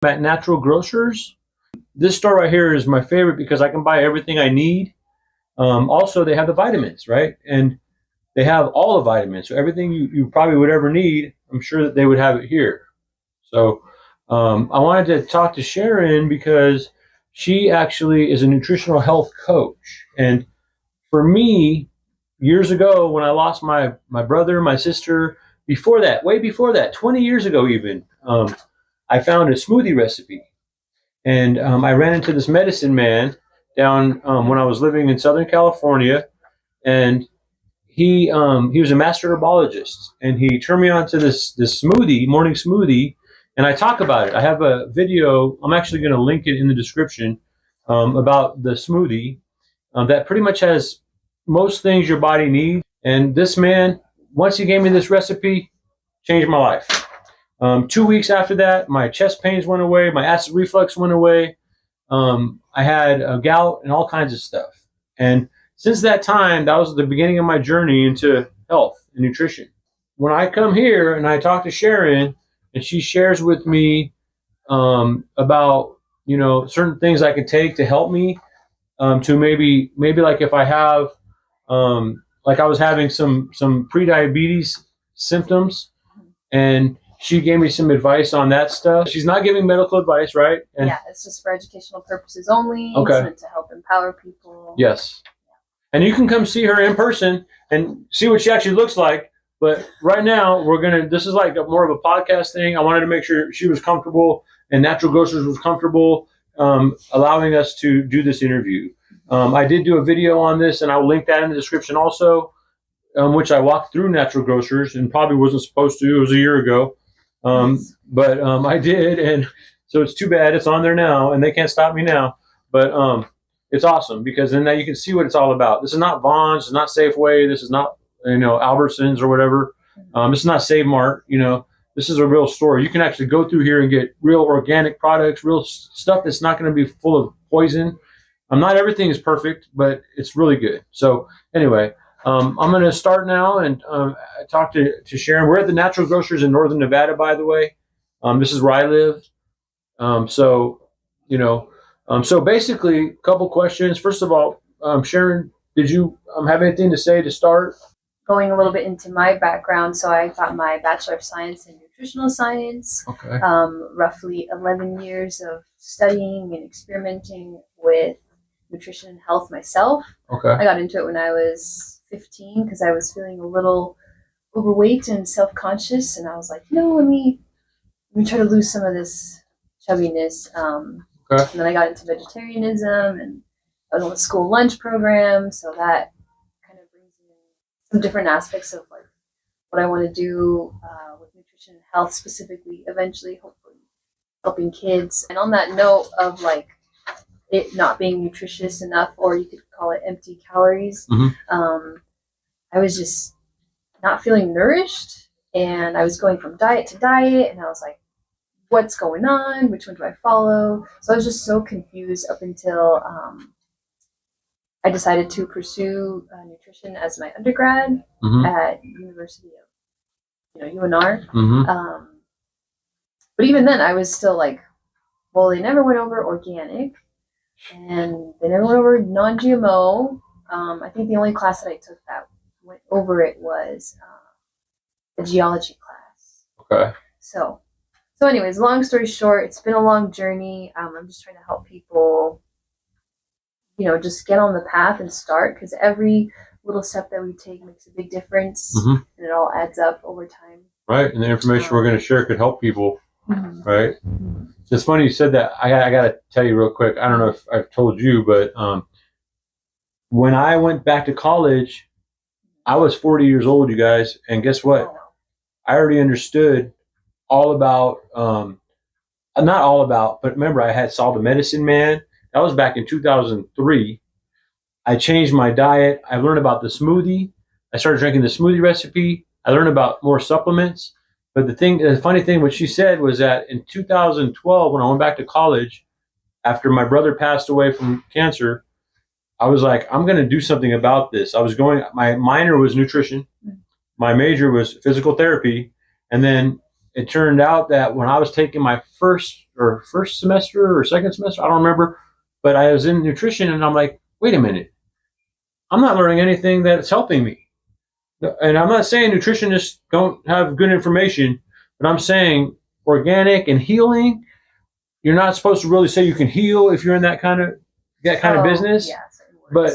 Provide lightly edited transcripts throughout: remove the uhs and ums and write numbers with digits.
At Natural Grocers. This store right here is my favorite because I can buy everything I need. Also, they have the vitamins, right? And they have all the vitamins. So everything you probably would ever need, I'm sure that they would have it here. So I wanted to talk to Sharon because she actually is a nutritional health coach. And for me, years ago when I lost my brother, my sister, before that, way before that, 20 years ago even, I found a smoothie recipe. And I ran into this medicine man down when I was living in Southern California, and he was a master herbologist, and he turned me on to this smoothie, morning smoothie, and I talk about it. I have a video. I'm actually going to link it in the description about the smoothie that pretty much has most things your body needs. And this man, once he gave me this recipe, changed my life. 2 weeks after that, my chest pains went away, my acid reflux went away. I had a gout and all kinds of stuff. And since that time, that was the beginning of my journey into health and nutrition. When I come here and I talk to Sharon, and she shares with me about certain things I could take to help me to maybe like if I have like I was having some pre-diabetes symptoms, and she gave me some advice on that stuff. She's not giving medical advice, right? And yeah, it's just for educational purposes only. Okay. It's meant to help empower people. Yes. And you can come see her in person and see what she actually looks like. But right now, this is like more of a podcast thing. I wanted to make sure she was comfortable and Natural Grocers was comfortable allowing us to do this interview. I did do a video on this, and I'll link that in the description also, which I walked through Natural Grocers and probably wasn't supposed to. It was a year ago. But I did, and so it's too bad it's on there now, and they can't stop me now. But it's awesome because then now you can see what it's all about. This is not Vaughn's, this is not Safeway, this is not Albertsons or whatever. This is not Save Mart. This is a real store. You can actually go through here and get real organic products, real stuff that's not going to be full of poison. Not everything is perfect, but it's really good. So anyway. I'm going to start now and talk to Sharon. We're at the Natural Grocers in Northern Nevada, by the way. This is where I live. So basically, a couple questions. First of all, Sharon, did you have anything to say to start? Going a little bit into my background, so I got my Bachelor of Science in Nutritional Science. Okay. Roughly 11 years of studying and experimenting with nutrition and health myself. Okay. I got into it when I was 15 because I was feeling a little overweight and self-conscious, and I was like, let me try to lose some of this chubbiness. Okay. And then I got into vegetarianism, and I was on the school lunch program, so that kind of brings in some different aspects of like what I want to do with nutrition and health, specifically eventually hopefully helping kids. And on that note of like it not being nutritious enough, or you could call it empty calories. Mm-hmm. I was just not feeling nourished, and I was going from diet to diet, and I was like, what's going on? Which one do I follow? So I was just so confused up until I decided to pursue nutrition as my undergrad at University of UNR. Mm-hmm. But even then, I was still like, well, they never went over organic. And they never went over non-GMO. I think the only class that I took that went over it was the geology class. Okay. So anyways, long story short, it's been a long journey. I'm just trying to help people, just get on the path and start, because every little step that we take makes a big difference, and it all adds up over time. Right, and the information we're going to share could help people, right? Mm-hmm. It's funny you said that. I got to tell you real quick. I don't know if I've told you, but when I went back to college, I was 40 years old, you guys. And guess what? I already understood all about, not all about, but remember I saw the medicine man. That was back in 2003. I changed my diet. I learned about the smoothie. I started drinking the smoothie recipe. I learned about more supplements. But the funny thing, what she said was that in 2012, when I went back to college, after my brother passed away from cancer, I was like, I'm going to do something about this. My minor was nutrition. My major was physical therapy. And then it turned out that when I was taking my first semester or second semester, I don't remember, but I was in nutrition, and I'm like, wait a minute, I'm not learning anything that's helping me. And I'm not saying nutritionists don't have good information, but I'm saying organic and healing, you're not supposed to really say you can heal if you're in that kind of business. Yeah, but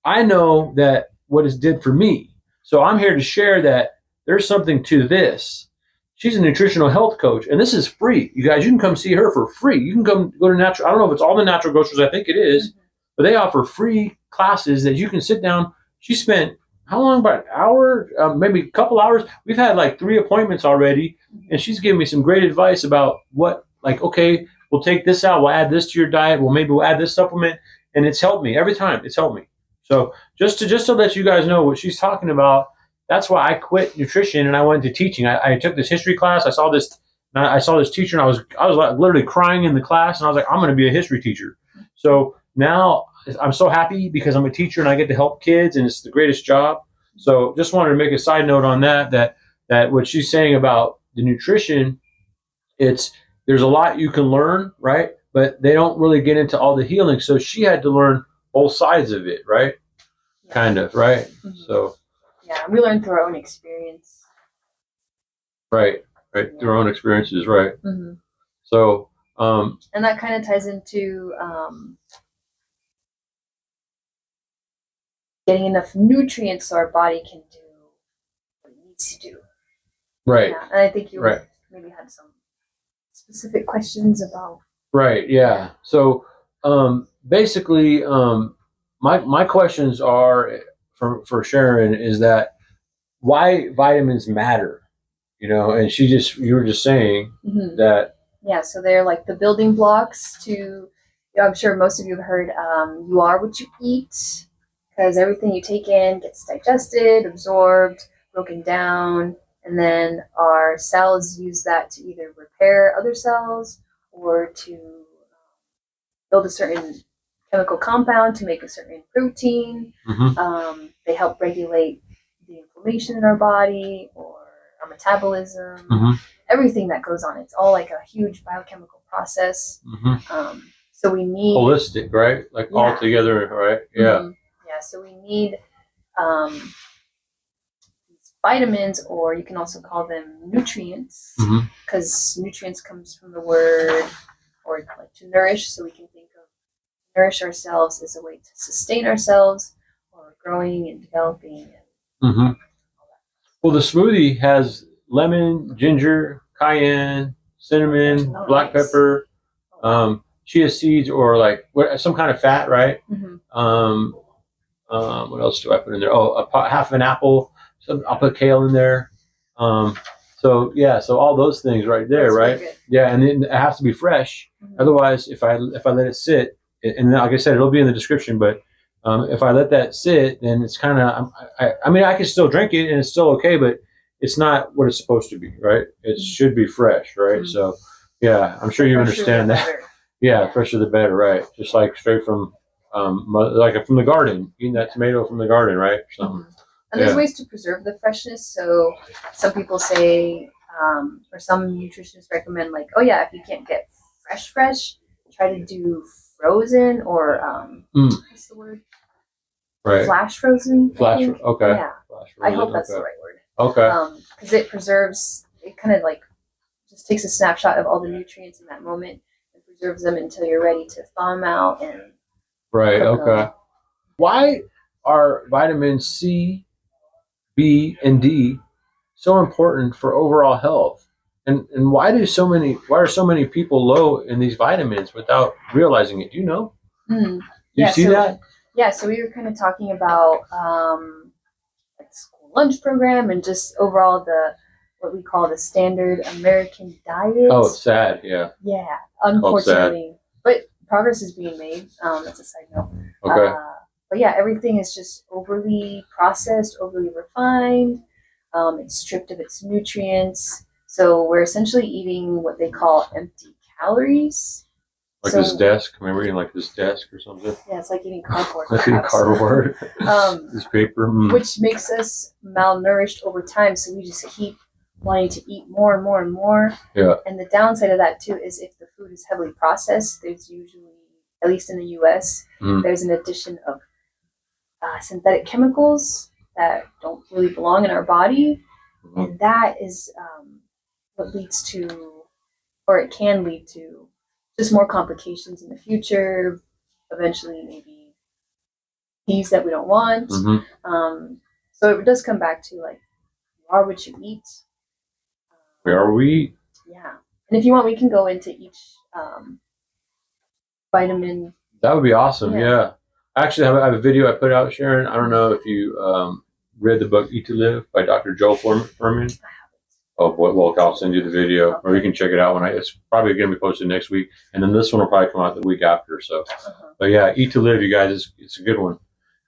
I know that what it did for me. So I'm here to share that there's something to this. She's a nutritional health coach, and this is free. You guys, you can come see her for free. You can go to Natural. I don't know if it's all the Natural Grocers. I think it is, but they offer free classes that you can sit down. She spent how long? About an hour, maybe a couple hours. We've had like 3 appointments already, and she's giving me some great advice about what, like, okay, we'll take this out. We'll add this to your diet. Maybe we'll add this supplement, and it's helped me every time. It's helped me. So just to let you guys know what she's talking about. That's why I quit nutrition and I went into teaching. I took this history class. I saw this teacher, and I was like literally crying in the class, and I was like, I'm going to be a history teacher. So now I'm so happy because I'm a teacher and I get to help kids, and it's the greatest job. So just wanted to make a side note on that what she's saying about the nutrition, there's a lot you can learn, right? But they don't really get into all the healing. So she had to learn both sides of it, right? Yeah. Kind of, right? Mm-hmm. So. Yeah, we learn through our own experience. Right, yeah. Through our own experiences, right. Mm-hmm. So. And that kind of ties into getting enough nutrients so our body can do what it needs to do. Right. Yeah, and I think you maybe had some specific questions about. Right, yeah. So basically, my questions are for Sharon is that why vitamins matter, and you were just saying that. Yeah, so they're like the building blocks to, I'm sure most of you have heard, you are what you eat, because everything you take in gets digested, absorbed, broken down, and then our cells use that to either repair other cells or to build a certain chemical compound to make a certain protein. Mm-hmm. They help regulate the inflammation in our body or our metabolism. Mm-hmm. Everything that goes on. It's all like a huge biochemical process. Mm-hmm. So we need holistic, right? Like all together, right? Yeah. Mm-hmm. Yeah. So we need these vitamins, or you can also call them nutrients, because nutrients comes from the word, or like to nourish. So we can think of nourish ourselves as a way to sustain ourselves, or growing and developing. Mm-hmm. Well, the smoothie has lemon, ginger, cayenne, cinnamon, black pepper, chia seeds, or like some kind of fat, right? Mm-hmm. What else do I put in there? Half of an apple. I'll put kale in there. So all those things right there, right? Yeah, and then it has to be fresh. Mm-hmm. Otherwise, if I let it sit, and like I said, it'll be in the description, but if I let that sit, then it's kind of. I mean, I can still drink it, and it's still okay, but it's not what it's supposed to be, right? It should be fresh, right? Mm-hmm. So, yeah, I'm sure you understand that. Yeah, fresher the better, right? Just like straight from, from the garden, eating that tomato from the garden, right? Mm-hmm. And there's ways to preserve the freshness. So some people say, or some nutritionists recommend, like, if you can't get fresh, try to do frozen or what's the word? Right. Flash frozen. Okay. Yeah. I hope that's the right word. Okay. Because it preserves, it kind of like just takes a snapshot of all the nutrients in that moment and preserves them until you're ready to thaw them out and. Right. Okay. Why are vitamins C, B, and D so important for overall health? And why are so many people low in these vitamins without realizing it? Do you know? Mm. Do you see that? Yeah. So we were kind of talking about like the school lunch program and just overall what we call the standard American diet. Oh, it's sad. Yeah. Yeah. Unfortunately, but progress is being made. That's a side note. Okay. But yeah, everything is just overly processed, overly refined. It's stripped of its nutrients. So we're essentially eating what they call empty calories. Like this desk? I mean, we're eating like this desk or something. Yeah, it's like eating cardboard. Like eating cardboard. This paper. Which makes us malnourished over time. So we just keep wanting to eat more and more and more. Yeah. And the downside of that too is if the food is heavily processed, there's usually, at least in the U.S., there's an addition of synthetic chemicals that don't really belong in our body, and that is what leads to, or it can lead to, just more complications in the future. Eventually, maybe these that we don't want. So it does come back to like, you are what you eat. Where are we? Yeah, and if you want, we can go into each vitamin. That would be awesome. Yeah. Actually, I have a video I put out, Sharon. I don't know if you read the book Eat to Live by Dr. Joel Furman. Oh boy, well, I'll send you the video, or you can check it out it's probably going to be posted next week, and then this one will probably come out the week after. So, but yeah, Eat to Live, you guys, it's a good one.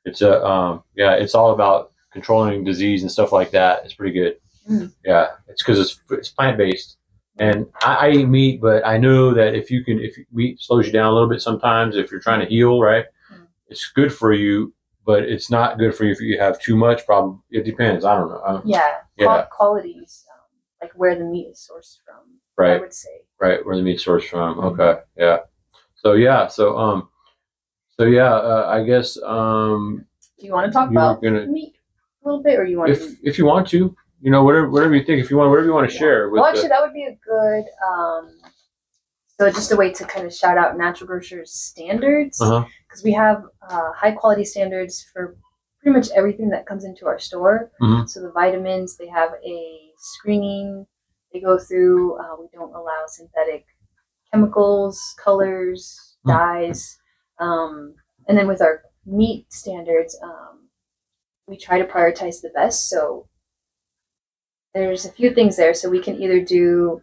It's it's all about controlling disease and stuff like that. It's pretty good. Yeah, it's because it's plant based, and I eat meat, but I know that if meat slows you down a little bit sometimes, if you're trying to heal, right, it's good for you, but it's not good for you if you have too much. Probably it depends. I don't know. Qualities. Like where the meat is sourced from, right? I would say. Right, where the meat's sourced from. Okay, yeah. So I guess. Do you want to talk about meat a little bit, or you want? If you want to, whatever you think. If you want, whatever you want to share. Well, actually, that would be a good. So just a way to kind of shout out Natural Grocers standards, because we have high quality standards for pretty much everything that comes into our store. So the vitamins, they have a screening they go through. We don't allow synthetic chemicals, colors, dyes. And then with our meat standards, we try to prioritize the best. So there's a few things there. So we can either do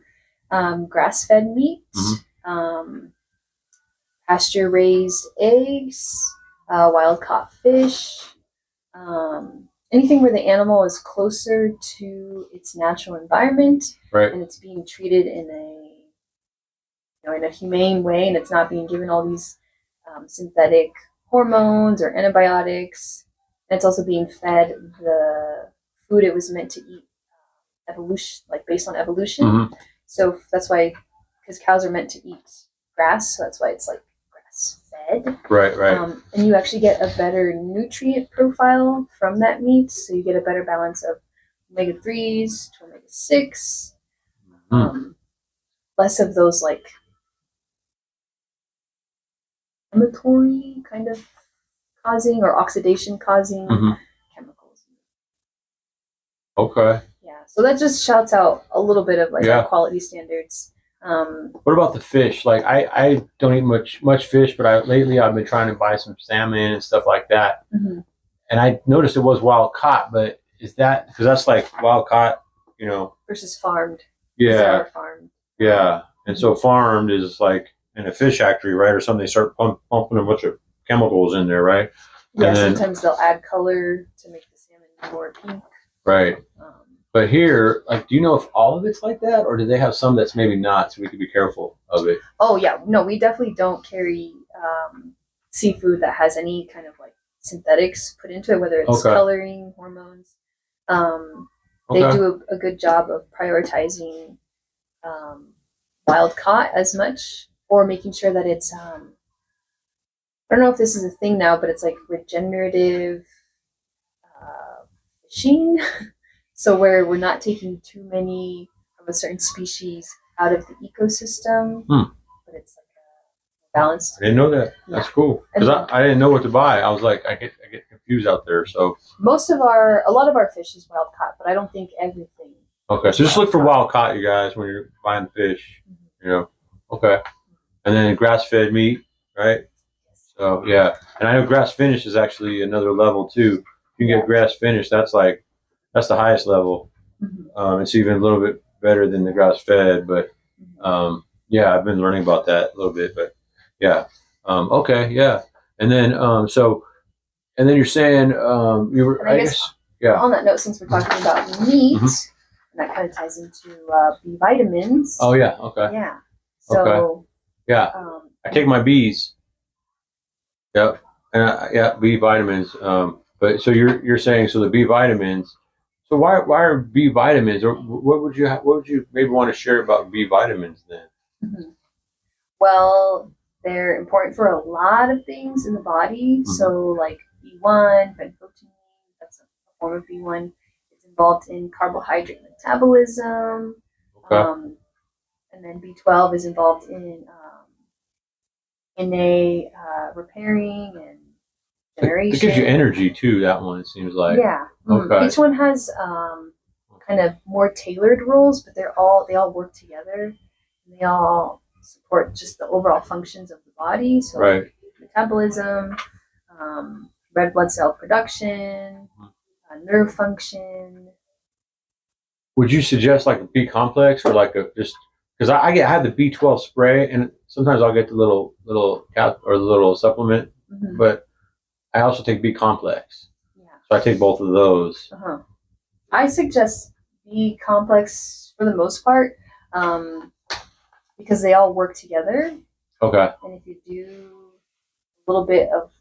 grass-fed meat, pasture-raised eggs, wild-caught fish, anything where the animal is closer to its natural environment, and it's being treated in a humane way, and it's not being given all these synthetic hormones or antibiotics. And it's also being fed the food it was meant to eat, evolution, like based on evolution. So that's why, because cows are meant to eat grass, so that's why it's like grass-fed. Right. And you actually get a better nutrient profile from that meat, so you get a better balance of omega-3s to omega-6, less of those like inflammatory kind of causing or oxidation causing chemicals. Okay. Yeah, so that just shouts out a little bit of like our quality standards. What about the fish? Like I don't eat much fish, but lately I've been trying to buy some salmon and stuff like that. And I noticed it was wild caught, but is that because that's like wild caught, versus farmed? Yeah. Farmed. Yeah, and so farmed is like in a fish factory, right, or something. They start pumping a bunch of chemicals in there, right? Yeah, and then, sometimes they'll add color to make the salmon more pink. Right. But here, like, do you know if all of it's like that, or do they have some that's maybe not, so we could be careful of it? Oh yeah, no, we definitely don't carry seafood that has any kind of like synthetics put into it, whether it's coloring, hormones. They do a good job of prioritizing wild caught as much, or making sure that it's I don't know if this is a thing now, but it's like regenerative fishing. So where we're not taking too many of a certain species out of the ecosystem, but it's like a balanced. I didn't know that. That's cool, because I didn't know what to buy. I was like, I get confused out there. So a lot of our fish is wild caught, but I don't think everything. Okay, so just look for wild caught, you guys, when you're buying fish. Okay, and then grass fed meat, right? So yeah, and I know grass finished is actually another level too. You can get grass finished. That's the highest level. It's even a little bit better than the grass fed, but I've been learning about that a little bit. But okay, yeah, and then and then you're saying you were. I guess on that note, since we're talking about meat, and that kind of ties into B vitamins. Oh yeah, okay. Yeah. So I take my B's. Yep, and B vitamins. But so you're saying, so the B vitamins. So why are B vitamins, or what would you maybe want to share about B vitamins then? Mhm. Well, they're important for a lot of things in the body. Mhm. So, like B1, protein, that's a form of B1. It's involved in carbohydrate metabolism. Okay. And then B12 is involved in DNA repairing and It gives you generation. energy too. That one, it seems like. Yeah. Okay. Each one has kind of more tailored roles, but they all work together. And they all support just the overall functions of the body. So Right. like metabolism, red blood cell production, nerve function. Would you suggest like a B complex, or like a just because I have the B12 spray, and sometimes I'll get the little cap or the little supplement, Mm-hmm. but I also take B complex. Yeah. So I take both of those. Uh-huh. I suggest B complex for the most part because they all work together. Okay. And if you do a little bit of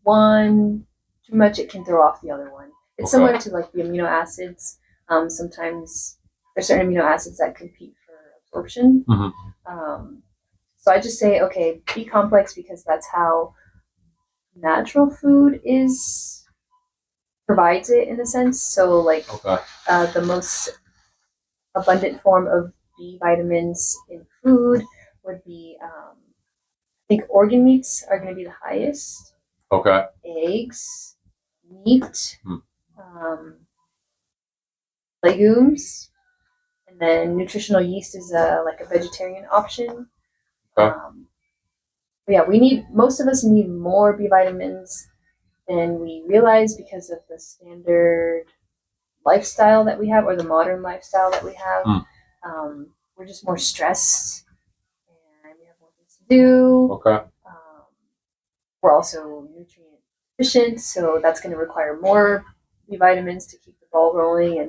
one too much, it can throw off the other one. It's similar to like the amino acids. Sometimes there's certain amino acids that compete for absorption. Mm-hmm. So I just say, okay, B complex because that's how natural food provides it in a sense. So like the most abundant form of B vitamins in food would be, I think organ meats are going to be the highest. Okay. Eggs, meat, legumes, and then nutritional yeast is like a vegetarian option. Okay. Yeah, most of us need more B vitamins than we realize because of the standard lifestyle that we have, or the modern lifestyle that we have. We're just more stressed, and we have more things to do. Okay. We're also nutrient deficient, so that's going to require more B vitamins to keep the ball rolling and